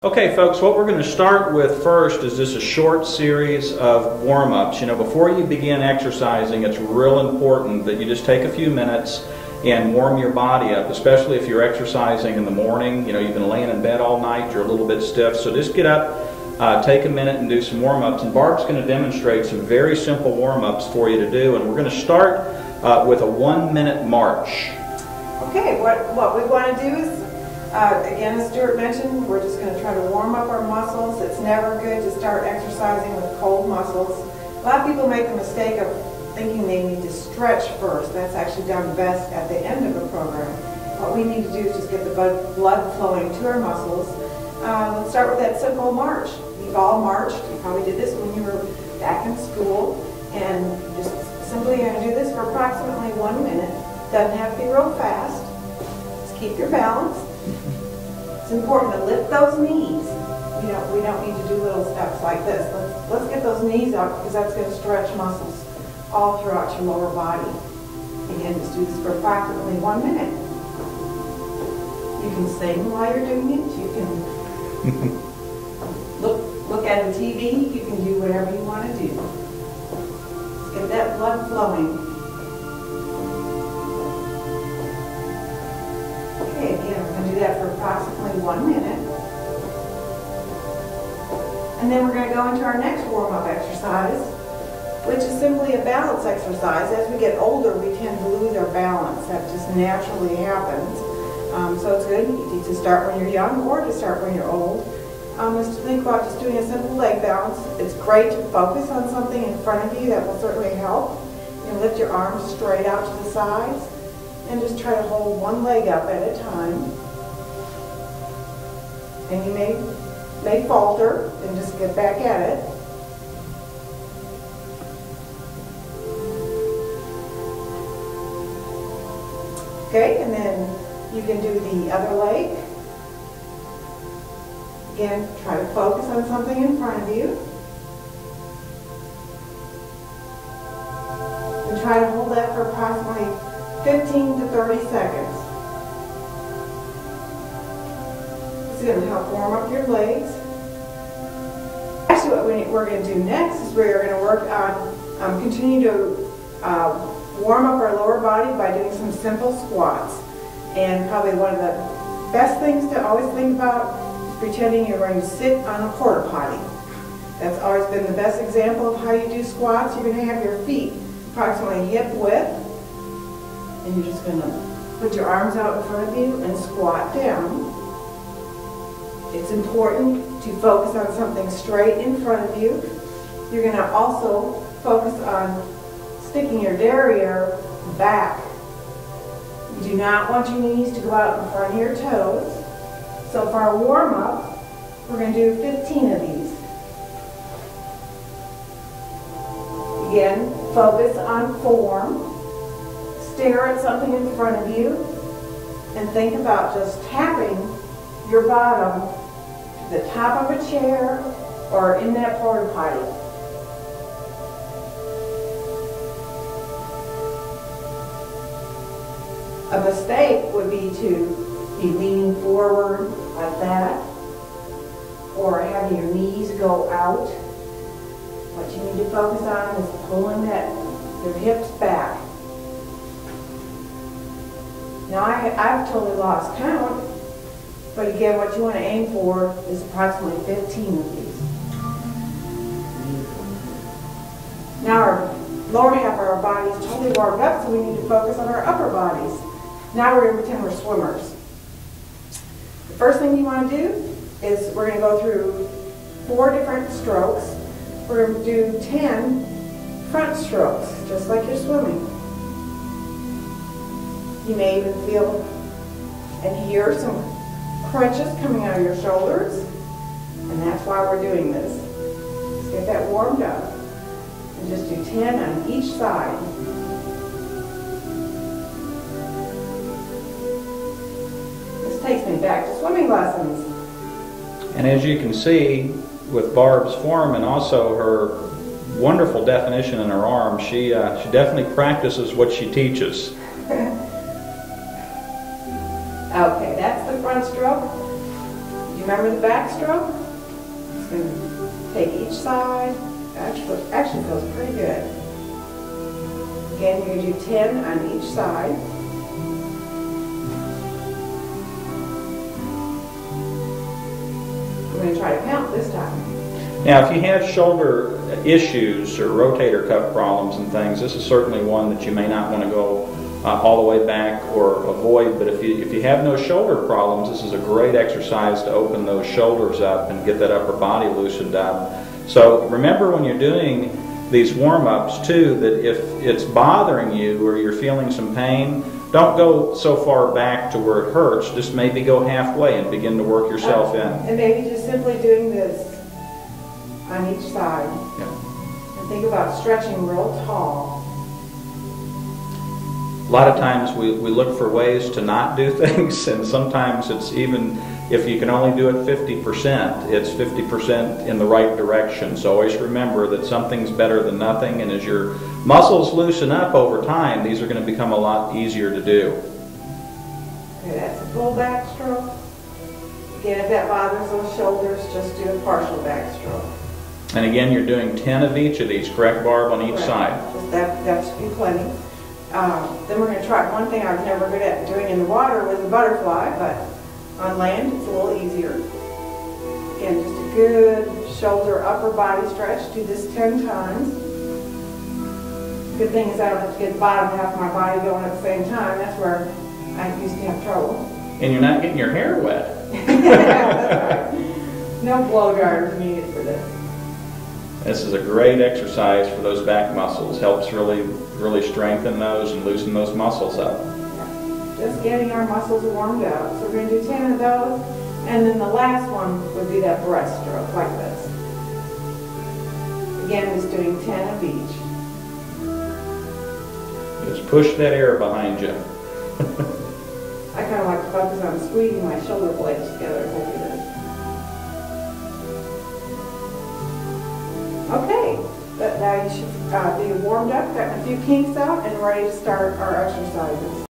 Okay folks, what we're going to start with first is just a short series of warm-ups. You know, before you begin exercising, it's real important that you just take a few minutes and warm your body up, especially if you're exercising in the morning. You know, you've been laying in bed all night, you're a little bit stiff, so just get up, take a minute and do some warm-ups. And Barb's going to demonstrate some very simple warm-ups for you to do, and we're going to start with a 1-minute march. Okay, what we want to do is, again, as Stuart mentioned, we're just going to try to warm up our muscles. It's never good to start exercising with cold muscles. A lot of people make the mistake of thinking they need to stretch first. That's actually done best at the end of a program. What we need to do is just get the blood flowing to our muscles. Let's start with that simple march. We've all marched. You probably did this when you were back in school. And just simply going to do this for approximately 1 minute. Doesn't have to be real fast. Just keep your balance. It's important to lift those knees. We don't need to do little steps like this. Let's get those knees up because that's going to stretch muscles all throughout your lower body. Again, just do this for approximately 1 minute. You can sing while you're doing it. You can look at a TV. You can do whatever you want to do. Let's get that blood flowing. Okay, again, we're going to do that for approximately 1 minute. And then we're going to go into our next warm-up exercise, which is simply a balance exercise. As we get older, we tend to lose our balance. That just naturally happens. So it's good to start when you're young or to start when you're old. Just to think about just doing a simple leg balance. It's great to focus on something in front of you. That will certainly help. You can lift your arms straight out to the sides. And just try to hold one leg up at a time. And you may falter and just get back at it. Okay, and then you can do the other leg. Again, try to focus on something in front of you. And try to hold that for approximately 15 to 30 seconds. This is going to help warm up your legs. Actually, what we're going to do next is we're going to work on continue to warm up our lower body by doing some simple squats. And probably one of the best things to always think about is pretending you're going to sit on a porta potty. That's always been the best example of how you do squats. You're going to have your feet approximately hip width. And you're just going to put your arms out in front of you and squat down. It's important to focus on something straight in front of you. You're going to also focus on sticking your derriere back. You do not want your knees to go out in front of your toes. So for our warm-up, we're going to do 15 of these. Again, focus on form. Stare at something in front of you and think about just tapping your bottom to the top of a chair or in that porta potty. A mistake would be to be leaning forward like that or having your knees go out. What you need to focus on is pulling your hips back. Now I've totally lost count, but again, what you want to aim for is approximately 15 of these. Now our lower half of our body is totally warmed up, so we need to focus on our upper bodies. Now we're going to pretend we're swimmers. The first thing you want to do is we're going to go through 4 different strokes. We're going to do 10 front strokes, just like you're swimming. You may even feel and hear some crunches coming out of your shoulders, and that's why we're doing this. Just get that warmed up, and just do 10 on each side. This takes me back to swimming lessons. And as you can see, with Barb's form and also her wonderful definition in her arm, she definitely practices what she teaches. Okay, that's the front stroke. remember the backstroke? Just going to take each side. Actually feels pretty good. Again, you're going to do 10 on each side. I'm going to try to count this time. Now, if you have shoulder issues or rotator cuff problems and things, this is certainly one that you may not want to go all the way back or avoid. But if you have no shoulder problems, this is a great exercise to open those shoulders up and get that upper body loosened up. So remember when you're doing these warm-ups too, that if it's bothering you or you're feeling some pain, don't go so far back to where it hurts. Just maybe go halfway and begin to work yourself in. And maybe just simply doing this on each side. Yeah. And think about stretching real tall. A lot of times we look for ways to not do things, and sometimes it's even, if you can only do it 50%, it's 50% in the right direction. So always remember that something's better than nothing, and as your muscles loosen up over time, these are going to become a lot easier to do. Okay, that's a full backstroke. Again, if that bothers those shoulders, just do a partial backstroke. And again, you're doing 10 of each of these, correct, Barb, on each side? Just that should be plenty. Then we're going to try one thing I was never good at doing in the water was a butterfly, but on land it's a little easier. Again, just a good shoulder, upper body stretch. Do this 10 times. Good thing is I don't have to get the bottom half of my body going at the same time. That's where I used to have trouble. And you're not getting your hair wet. That's right. No blow dryers needed for this. This is a great exercise for those back muscles. Helps really strengthen those and loosen those muscles up. Just getting our muscles warmed up. So we're going to do 10 of those, and then the last one would be that breaststroke, like this. Again, just doing 10 of each. Just push that air behind you. I kind of like to focus on squeezing my shoulder blades together as I do this. Okay, but now you should be warmed up, gotten a few kinks out, and ready to start our exercises.